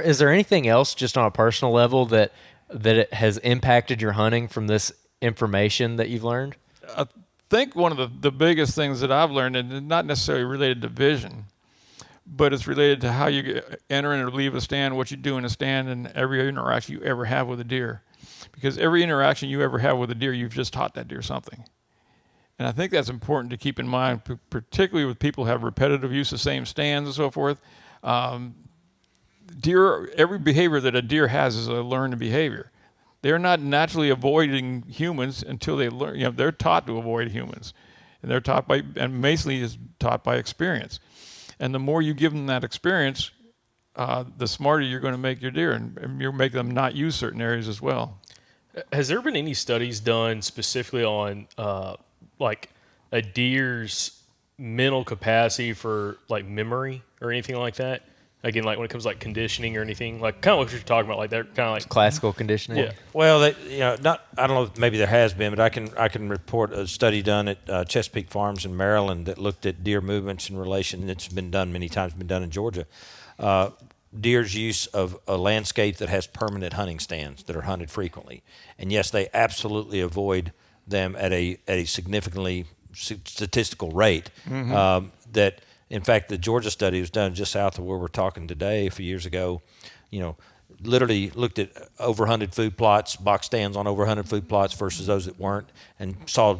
Is there anything else just on a personal level that it has impacted your hunting from this information that you've learned? I think one of the biggest things that I've learned, and it's not necessarily related to vision, but it's related to how you enter and leave a stand, what you do in a stand, and every interaction you ever have with a deer. Because every interaction you ever have with a deer, you've just taught that deer something. And I think that's important to keep in mind, particularly with people who have repetitive use of same stands and so forth. Deer, every behavior that a deer has is a learned behavior. They're not naturally avoiding humans until they learn. They're taught to avoid humans, and they're taught by, and basically is taught by experience. And the more you give them that experience, the smarter you're going to make your deer, and you'll make them not use certain areas as well. Has there been any studies done specifically on like a deer's mental capacity for like memory or anything like that? Again, like when it comes to like conditioning or anything, like kind of what you're talking about, like they're kind of like Classical conditioning? Yeah. Well, not. I don't know if maybe there has been, but I can report a study done at Chesapeake Farms in Maryland that looked at deer movements in relation. It's been done many times, been done in Georgia. Deer's use of a landscape that has permanent hunting stands that are hunted frequently, and yes, they absolutely avoid them at a significantly statistical rate. That, in fact, the Georgia study was done just south of where we're talking today a few years ago. Literally looked at overhunted food plots, box stands on overhunted food plots versus those that weren't, and saw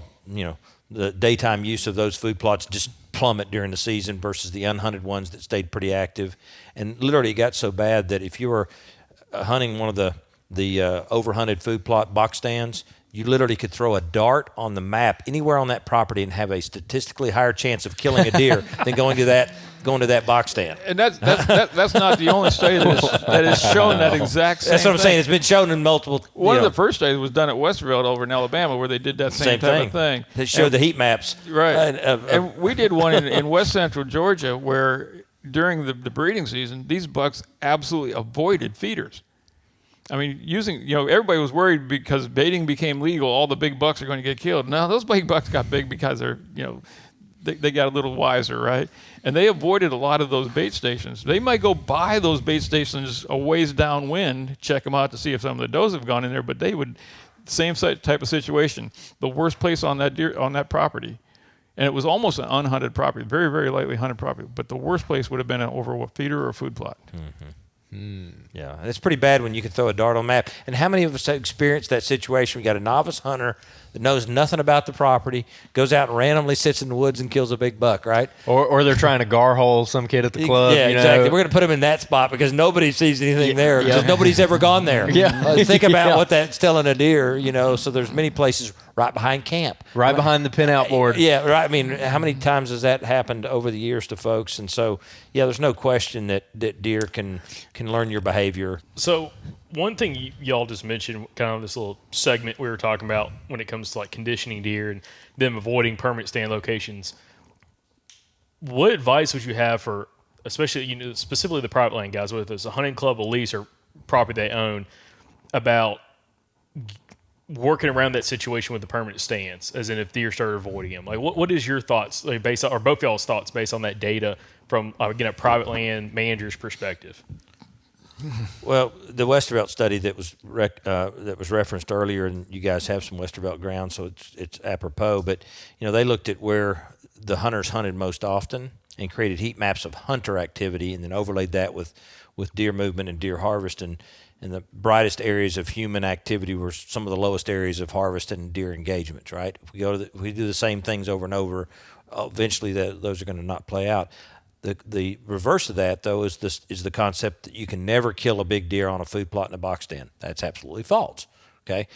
the daytime use of those food plots just plummet during the season versus the unhunted ones that stayed pretty active. And literally it got so bad that if you were hunting one of the overhunted food plot box stands, you literally could throw a dart on the map anywhere on that property and have a statistically higher chance of killing a deer than going to that box stand. And that's not the only study that has shown that exact same That's what I'm thing. saying. It's been shown in multiple. One of the first studies was done at Westerville over in Alabama, where they did that same type of thing. They showed the heat maps. Right. And we did one in west central Georgia where during the breeding season, these bucks absolutely avoided feeders. I mean, everybody was worried because baiting became legal, all the big bucks are going to get killed. No, those big bucks got big because they got a little wiser, right? And they avoided a lot of those bait stations. They might go by those bait stations a ways downwind, check them out to see if some of the does have gone in there, but they would, same type of situation, the worst place on that property. And it was almost an unhunted property, very, very lightly hunted property, but the worst place would have been over a feeder or a food plot. Mm-hmm. Yeah, it's pretty bad when you can throw a dart on a map. And how many of us have experienced that situation? We got a novice hunter that knows nothing about the property, goes out and randomly sits in the woods and kills a big buck, right? Or they're trying to gar hole some kid at the club. Yeah, exactly. We're going to put him in that spot because nobody sees anything there because nobody's ever gone there. Think about what that's telling a deer, so there's many places right behind camp. Right behind the pin-out board. Yeah, right. I mean, how many times has that happened over the years to folks? And so, there's no question that deer can learn your behavior. So one thing y'all just mentioned, kind of this little segment we were talking about when it comes to like conditioning deer and them avoiding permanent stand locations. What advice would you have for, especially specifically the private land guys, whether it's a hunting club, a lease, or property they own, about working around that situation with the permanent stands, as in if deer started avoiding them? Like, what is your thoughts, like, based on, or both y'all's thoughts based on that data from, again, a private land manager's perspective? Well, the Westervelt study that was referenced earlier, and you guys have some Westervelt ground, so it's apropos. But they looked at where the hunters hunted most often and created heat maps of hunter activity, and then overlaid that with deer movement and deer harvest. And the brightest areas of human activity were some of the lowest areas of harvest and deer engagements. Right? If we do the same things over and over, eventually those are going to not play out. The reverse of that, though, is the concept that you can never kill a big deer on a food plot in a box stand. That's absolutely false. Okay,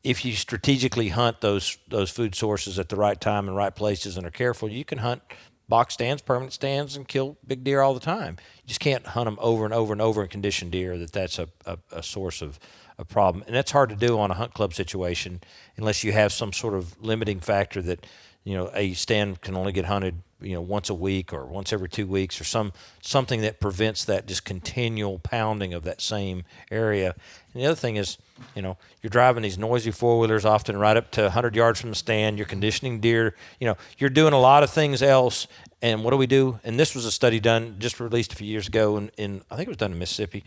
if you strategically hunt those food sources at the right time and right places and are careful, you can hunt box stands, permanent stands, and kill big deer all the time. You just can't hunt them over and over and over and condition deer. That's a source of a problem, and that's hard to do on a hunt club situation unless you have some sort of limiting factor that a stand can only get hunted once a week or once every 2 weeks, or something that prevents that just continual pounding of that same area. And the other thing is, you're driving these noisy four-wheelers often right up to 100 yards from the stand. You're conditioning deer. You're doing a lot of things else And what do we do? And this was a study done, just released a few years ago in I think it was done in Mississippi,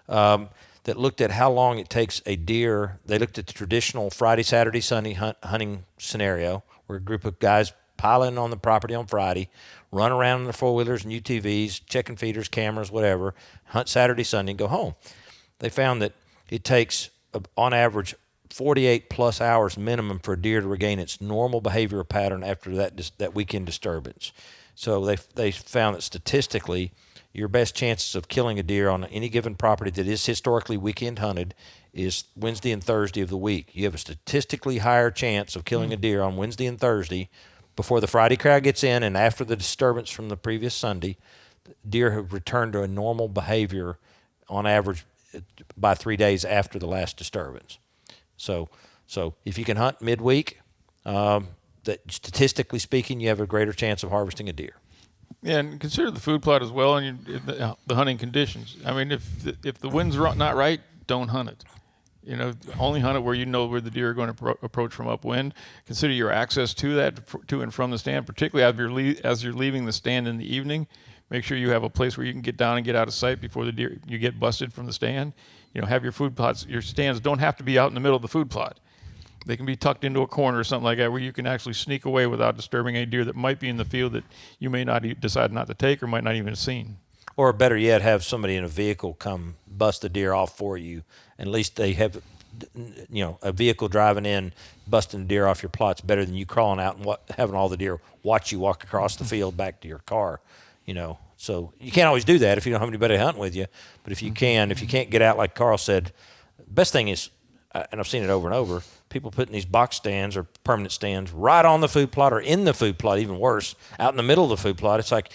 that looked at how long it takes a deer. They looked at the traditional Friday, Saturday, Sunday hunting scenario, where a group of guys pile in on the property on Friday, run around in their four-wheelers and UTVs, checking feeders, cameras, whatever, hunt Saturday, Sunday, and go home. They found that it takes, on average, 48 plus hours minimum for a deer to regain its normal behavioral pattern after that weekend disturbance. So they found that statistically, your best chances of killing a deer on any given property that is historically weekend hunted is Wednesday and Thursday of the week. You have a statistically higher chance of killing a deer on Wednesday and Thursday before the Friday crowd gets in and after the disturbance from the previous Sunday. Deer have returned to a normal behavior on average by 3 days after the last disturbance. So if you can hunt midweek, that statistically speaking, you have a greater chance of harvesting a deer. Yeah, and consider the food plot as well, and the hunting conditions. I mean, if the wind's not right, don't hunt it. You know, only hunt it where you know where the deer are going to approach from upwind. Consider your access to that, to and from the stand, particularly as you're leaving the stand in the evening. Make sure you have a place where you can get down and get out of sight before the deer you get busted from the stand. You know, have your food plots. Your stands don't have to be out in the middle of the food plot. They can be tucked into a corner or something like that where you can actually sneak away without disturbing any deer that might be in the field that you may not decide not to take or might not even have seen. Or better yet, have somebody in a vehicle come bust the deer off for you. At least they have, a vehicle driving in, busting the deer off your plots better than you crawling out and having all the deer watch you walk across the field back to your car. So you can't always do that if you don't have anybody hunting with you. But if you can't get out, like Karl said, best thing is, and I've seen it over and over, people putting these box stands or permanent stands right on the food plot or in the food plot, even worse, out in the middle of the food plot. It's like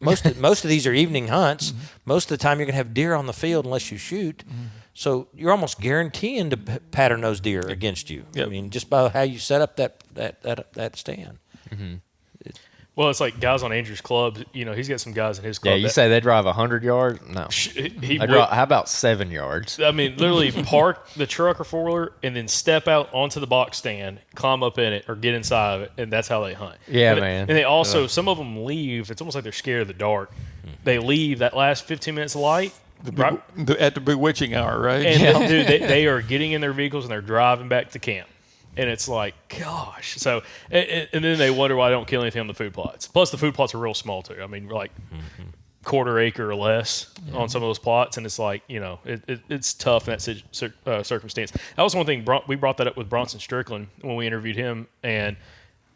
most of these are evening hunts. Mm-hmm. Most of the time you're going to have deer on the field unless you shoot. Mm-hmm. So you're almost guaranteeing to pattern those deer against you. Yep. I mean, just by how you set up that stand. Mm-hmm. Well, it's like guys on Andrew's club. He's got some guys in his club. Yeah, you say they drive 100 yards? No. How about 7 yards? I mean, literally park the truck or four-wheeler and then step out onto the box stand, climb up in it, or get inside of it, and that's how they hunt. Yeah, and man. And they also, some of them leave. It's almost like they're scared of the dark. They leave that last 15 minutes of light. At the bewitching hour, right? And dude, they are getting in their vehicles and they're driving back to camp. And it's like, gosh. So, and then they wonder why they don't kill anything on the food plots. Plus, the food plots are real small, too. I mean, like quarter acre or less on some of those plots. And it's like, it's tough in that circumstance. That was one thing. We brought that up with Bronson Strickland when we interviewed him. And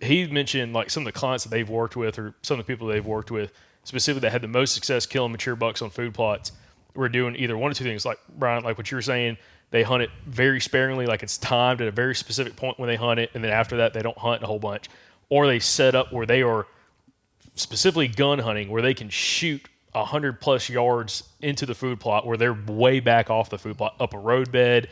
he mentioned, like, some of the clients that they've worked with or some of the people they've worked with, specifically that had the most success killing mature bucks on food plots, were doing either one or two things. Like, Brian, like what you were saying, they hunt it very sparingly, like it's timed at a very specific point when they hunt it, and then after that they don't hunt a whole bunch. Or they set up where they are specifically gun hunting, where they can shoot 100+ yards into the food plot, where they're way back off the food plot, up a roadbed,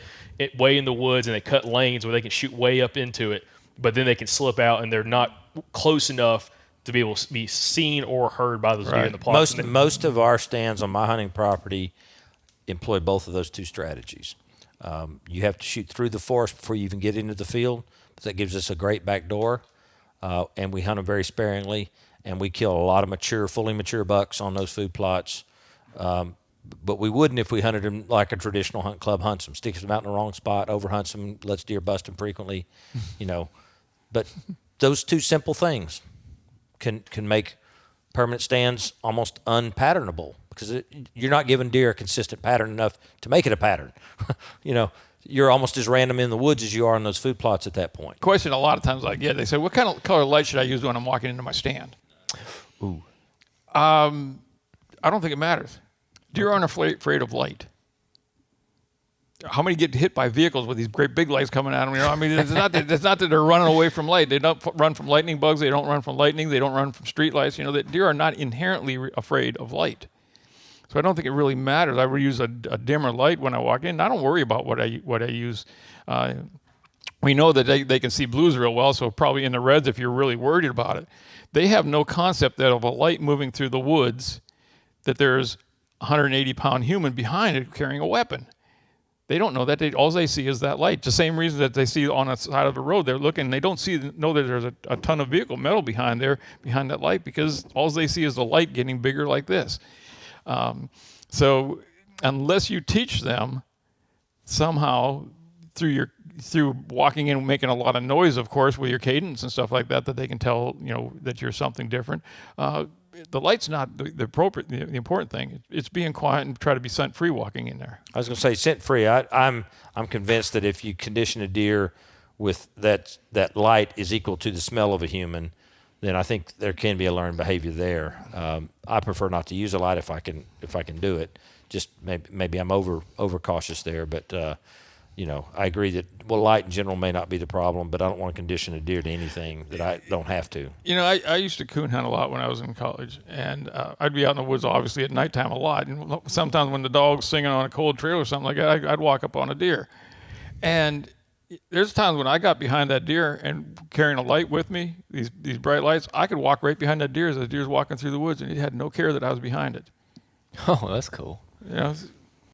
way in the woods, and they cut lanes where they can shoot way up into it, but then they can slip out and they're not close enough to be able to be seen or heard by those deer in the plot. Most of our stands on my hunting property employ both of those two strategies. You have to shoot through the forest before you even get into the field. But that gives us a great back door, and we hunt them very sparingly, and we kill a lot of fully mature bucks on those food plots. But we wouldn't if we hunted them like a traditional hunt club hunts them, sticks them out in the wrong spot, overhunts them, lets deer bust them frequently, But those two simple things can make permanent stands almost unpatternable. Because you're not giving deer a consistent pattern enough to make it a pattern. You're almost as random in the woods as you are on those food plots at that point. Question a lot of times I get, they say, what kind of color light should I use when I'm walking into my stand? Ooh. I don't think it matters. Deer aren't afraid of light. How many get hit by vehicles with these great big lights coming at them? I mean, it's not that they're running away from light. They don't run from lightning bugs. They don't run from lightning. They don't run from street lights. That deer are not inherently afraid of light. So I don't think it really matters. I would use a dimmer light when I walk in. I don't worry about what I use. We know that they can see blues real well, so probably in the reds if you're really worried about it. They have no concept that of a light moving through the woods, that there's a 180-pound human behind it carrying a weapon. They don't know that. All they see is that light. The same reason that they see on the side of the road, they're looking. They don't know that there's a ton of metal behind that light, because all they see is the light getting bigger like this. So unless you teach them somehow through walking in, making a lot of noise, of course, with your cadence and stuff like that, that they can tell, that you're something different. The light's not the important thing. It's being quiet and try to be scent free walking in there. I was going to say scent free. I'm convinced that if you condition a deer with that light is equal to the smell of a human, then I think there can be a learned behavior there. I prefer not to use a light if I can do it. Just maybe I'm over cautious there, but I agree that light in general may not be the problem, but I don't want to condition a deer to anything that I don't have to. I used to coon hunt a lot when I was in college, and I'd be out in the woods obviously at nighttime a lot, and sometimes when the dog's singing on a cold trail or something like that, I'd walk up on a deer, and there's times when I got behind that deer and carrying a light with me, these bright lights, I could walk right behind that deer as the deer's walking through the woods, and it had no care that I was behind it. Oh, that's cool.